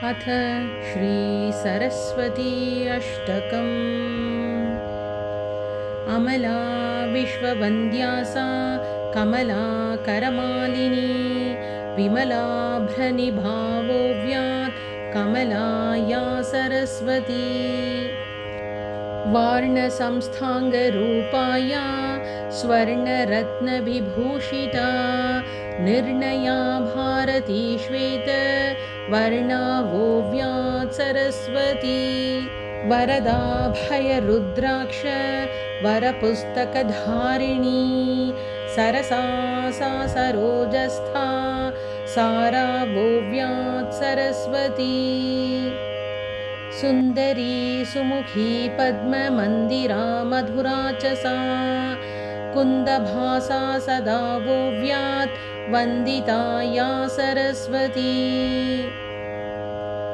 अथ श्रीसरस्वती अष्टकम्। अमला विश्ववन्द्या सा कमला करमालिनी, विमलाभ्रनिभावोऽव्यात् कमला या सरस्वती। वार्णसंस्थाङ्गरूपाया स्वर्णरत्नविभूषिता, निर्णया भारती श्वेतवर्णावोऽव्यात् सरस्वती। वरदाभयरुद्राक्ष वरपुस्तकधारिणी, सरसा सा सरोजस्था सारावोऽव्यात् सरस्वती। सुन्दरी सुमुखी पद्ममन्दिरा मधुरा च सा, कुन्दभासा सदा वोऽव्यात् वन्दिता या सरस्वती।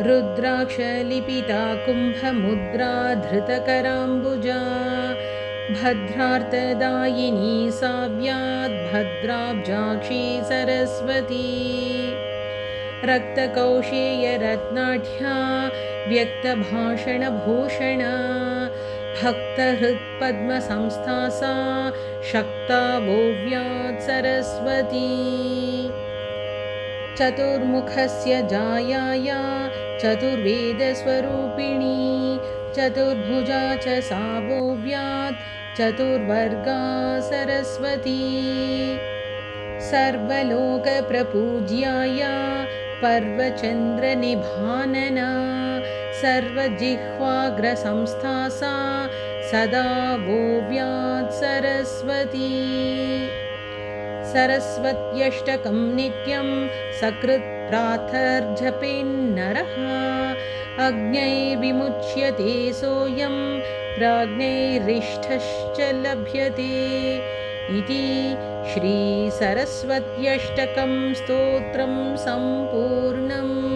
रुद्राक्षलिपिता कुम्भमुद्रा धृतकराम्बुजा, भद्रार्तदायिनी साव्यात् भद्राब्जाक्षी सरस्वती। रक्तकौशेयरत्नाढ्या व्यक्तभाषणभूषणा, भक्तहृत्पद्मसंस्था सा शक्ता वोऽव्यात् सरस्वती। चतुर्मुखस्य जायाया चतुर्वेदस्वरूपिणी, चतुर्भुजा च सा वोऽव्यात् चतुर्वर्गा सरस्वती। सर्वलोकप्रपूज्याया पर्वचन्द्रनिभानना, सर्वजिह्वाग्रसंस्था सा सदा वोऽव्यात् सरस्वती। सरस्वत्यष्टकं नित्यं सकृत् प्रातर्जपेन्नरः, अग्नैर्विमुच्यते सोऽयं प्राज्ञैरिष्टश्च लभ्यते। इति श्रीसरस्वत्यष्टकं स्तोत्रं सम्पूर्णम्।